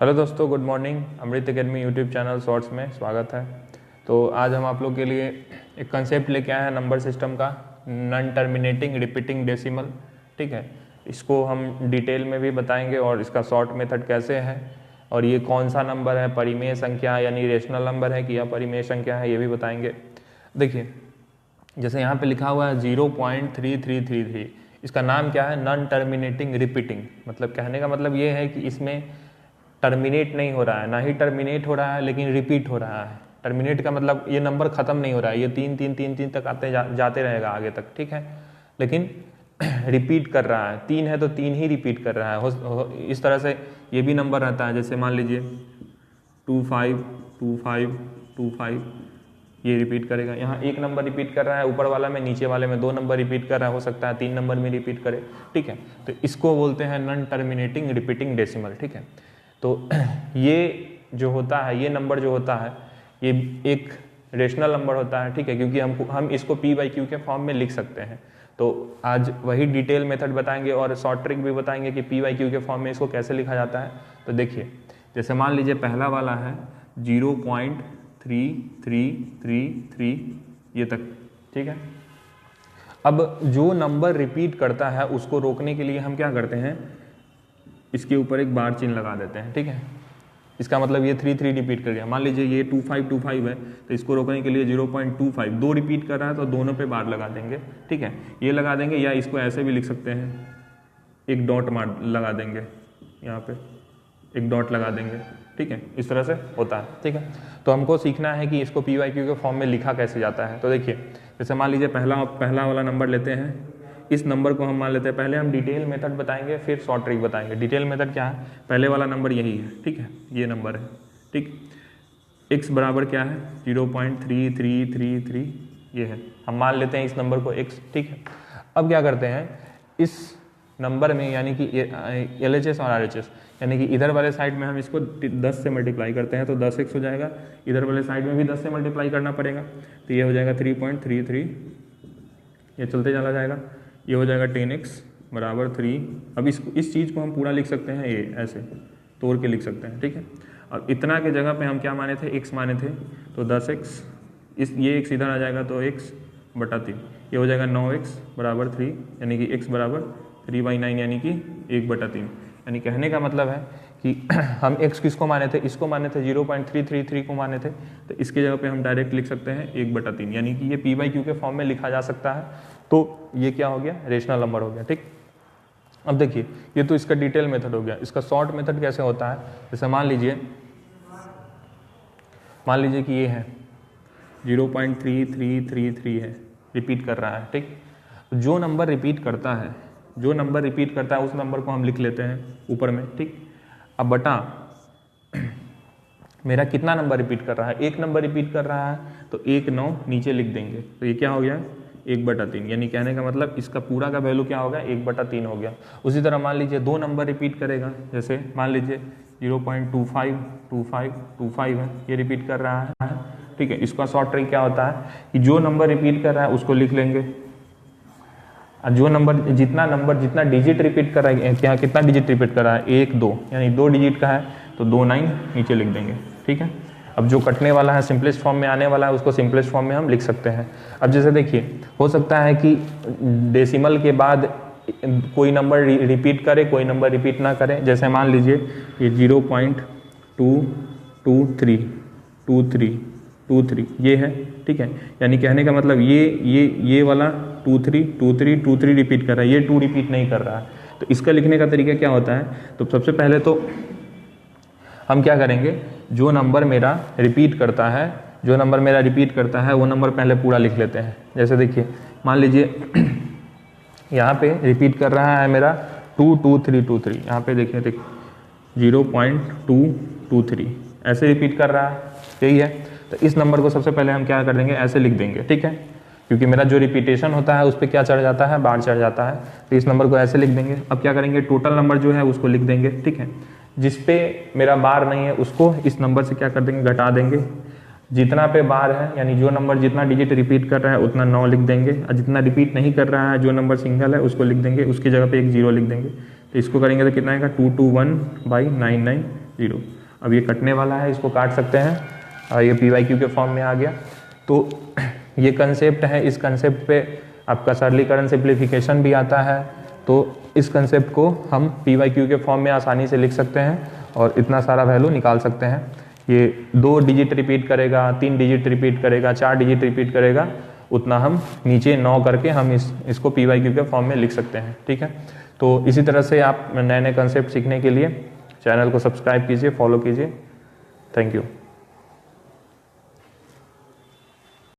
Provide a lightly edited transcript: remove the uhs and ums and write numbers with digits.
Hello दोस्तों, good morning. अमृत academy YouTube channel shorts में स्वागत है। तो आज हम आप लोग के लिए एक कंसेप्ट लेके आए हैं नंबर सिस्टम का, नॉन टर्मिनेटिंग रिपीटिंग डेसिमल। ठीक है, इसको हम डिटेल में भी बताएंगे और इसका शॉर्ट मेथड कैसे है और ये कौन सा नंबर है, परिमेय संख्या यानी रेशनल नंबर है कि या परिमेय संख्या है, ये भी बताएंगे। देखिए, जैसे यहाँ पे लिखा हुआ है 0.3333, इसका नाम क्या है? Non terminating repeating. मतलब कहने का मतलब ये है कि इसमें टर्मिनेट नहीं हो रहा है, ना ही टर्मिनेट हो रहा है लेकिन रिपीट हो रहा है। टर्मिनेट का मतलब ये नंबर खत्म नहीं हो रहा है, ये तीन तीन तीन तीन तक जाते रहेगा आगे तक, ठीक है। लेकिन रिपीट कर रहा है, तीन है तो तीन ही रिपीट कर रहा है। इस तरह से ये भी नंबर रहता है, जैसे मान लीजिए 252525, ये रिपीट करेगा। यहाँ एक नंबर रिपीट कर रहा है, ऊपर वाला में, नीचे वाले में दो नंबर रिपीट कर रहा है, हो सकता है तीन नंबर में रिपीट करे, ठीक है। तो इसको बोलते हैं नॉन टर्मिनेटिंग रिपीटिंग डेसिमल, ठीक है। तो ये जो होता है, ये नंबर जो होता है, ये एक रेशनल नंबर होता है, ठीक है, क्योंकि हम इसको p/q के फॉर्म में लिख सकते हैं। तो आज वही डिटेल मेथड बताएंगे और शॉर्ट ट्रिक भी बताएंगे कि p/q के फॉर्म में इसको कैसे लिखा जाता है। तो देखिए, जैसे मान लीजिए पहला वाला है 0.3333 ये तक, ठीक है। अब जो नंबर रिपीट करता है उसको रोकने के लिए हम क्या करते हैं, इसके ऊपर एक बार चिन्ह लगा देते हैं, ठीक है। इसका मतलब ये 3 रिपीट कर गया। मान लीजिए ये 2525 है, तो इसको रोकने के लिए 0.25 दो रिपीट कर रहा है तो दोनों पे बार लगा देंगे, ठीक है। ये लगा देंगे, या इसको ऐसे भी लिख सकते हैं, एक डॉट मार लगा देंगे, यहाँ पे एक डॉट लगा देंगे, ठीक है। इस तरह से होता है, ठीक है। तो हमको सीखना है कि इसको p/q के फॉर्म में लिखा कैसे जाता है। तो देखिए, जैसे मान लीजिए पहला वाला नंबर लेते हैं, इस नंबर को हम मान लेते हैं, पहले हम डिटेल मेथड बताएंगे फिर शॉर्ट ट्रिक बताएंगे। डिटेल मेथड क्या है? पहले वाला नंबर यही है, ठीक है, ये नंबर है, ठीक। x बराबर क्या है? 0.3333, ये है। हम मान लेते हैं इस नंबर को x, ठीक है। अब क्या करते हैं, इस नंबर में यानी कि LHS और RHS, यानी कि इधर वाले साइड में हम इसको 10 से मल्टीप्लाई करते हैं तो 10x हो जाएगा, इधर वाले साइड में भी 10 से मल्टीप्लाई करना पड़ेगा, तो ये हो जाएगा 3.33, ये चलते चला जाएगा, ये हो जाएगा 10x बराबर 3। अब इस चीज़ को हम पूरा लिख सकते हैं, ये ऐसे तोड़ के लिख सकते हैं, ठीक है। अब इतना के जगह पे हम क्या माने थे? x माने थे, तो 10x, ये x इधर आ जाएगा तो x बटा 3, ये हो जाएगा 9x बराबर 3, यानी कि x बराबर 3/9 यानी कि 1/3। यानी कहने का मतलब है कि हम x किसको माने थे? इसको माने थे, 0.333 को माने थे, तो इसकी जगह पे हम डायरेक्ट लिख सकते हैं 1/3, यानी कि ये p/q के फॉर्म में लिखा जा सकता है। तो ये क्या हो गया? रेशनल नंबर हो गया, ठीक। अब देखिए, ये तो इसका डिटेल मेथड हो गया। इसका शॉर्ट मेथड कैसे होता है? जैसे मान लीजिए कि ये है 0.3333 है, रिपीट कर रहा है, ठीक। जो नंबर रिपीट करता है उस नंबर को हम लिख लेते हैं ऊपर में, ठीक। अब बटा मेरा कितना नंबर रिपीट कर रहा है? एक नंबर रिपीट कर रहा है तो 1 9 नीचे लिख देंगे, तो ये क्या हो गया? 1/3। यानी कहने का मतलब इसका पूरा का वैल्यू क्या होगा? 1/3 हो गया। उसी तरह मान लीजिए दो नंबर रिपीट करेगा, जैसे मान लीजिए 0.252525 है, ये रिपीट कर रहा है, ठीक है। इसका शॉर्ट ट्रिक क्या होता है कि जो नंबर रिपीट कर रहा है उसको लिख लेंगे, जो नंबर जितना डिजिट रिपीट कर रहा है, क्या कितना डिजिट रिपीट कर रहा है? 1 2, यानी 2 डिजिट का है तो 2 9 नीचे लिख देंगे, ठीक है। अब जो कटने वाला है, सिंपलेस्ट फॉर्म में आने वाला है, उसको सिंपलेस्ट फॉर्म में हम लिख सकते हैं। अब जैसे देखिए, हो सकता है कि डेसिमल के बाद कोई नंबर रिपीट करे, कोई नंबर रिपीट ना करे। जैसे मान लीजिए ये 0.22323 ये है, ठीक है। यानी कहने का मतलब ये वाला 23 रिपीट कर रहा है, ये 2 रिपीट नहीं कर रहा है। तो इसका लिखने का तरीका क्या होता है? तो सबसे पहले तो हम क्या करेंगे, जो नंबर मेरा रिपीट करता है वो नंबर पहले पूरा लिख लेते हैं। जैसे देखिए, मान लीजिए यहाँ पे रिपीट कर रहा है मेरा 22323, यहाँ पे देखिए 0.223 ऐसे रिपीट कर रहा है, यही है। तो इस नंबर को सबसे पहले हम क्या कर देंगे, ऐसे लिख देंगे, ठीक है, क्योंकि मेरा जो रिपीटेशन होता है उस पर क्या चढ़ जाता है? बार चढ़ जाता है। तो इस नंबर को ऐसे लिख देंगे। अब क्या करेंगे, टोटल नंबर जो है उसको लिख देंगे, ठीक है। जिस पे मेरा बार नहीं है उसको इस नंबर से क्या कर देंगे, घटा देंगे। जितना पे बार है, यानी जो नंबर जितना डिजिट रिपीट कर रहा है उतना 9 लिख देंगे, और जितना रिपीट नहीं कर रहा है, जो नंबर सिंगल है, उसको लिख देंगे, उसकी जगह पे एक 0 लिख देंगे। तो इसको करेंगे तो कितना आएगा? 221/99 0। अब ये कटने वाला है, इसको काट सकते हैं और ये PYQ के फॉर्म में आ गया। तो ये कंसेप्ट है, इस कंसेप्ट पे आपका सरलीकरण सिंप्लीफिकेशन भी आता है। तो इस कंसेप्ट को हम PYQ के फॉर्म में आसानी से लिख सकते हैं और इतना सारा वैल्यू निकाल सकते हैं। ये 2 डिजिट रिपीट करेगा, 3 डिजिट रिपीट करेगा, 4 डिजिट रिपीट करेगा, उतना हम नीचे 9 करके हम इसको PYQ के फॉर्म में लिख सकते हैं। ठीक है, तो इसी तरह से आप नए नए कंसेप्ट सीखने के लिए चैनल को सब्सक्राइब कीजिए, फॉलो कीजिए। Thank you.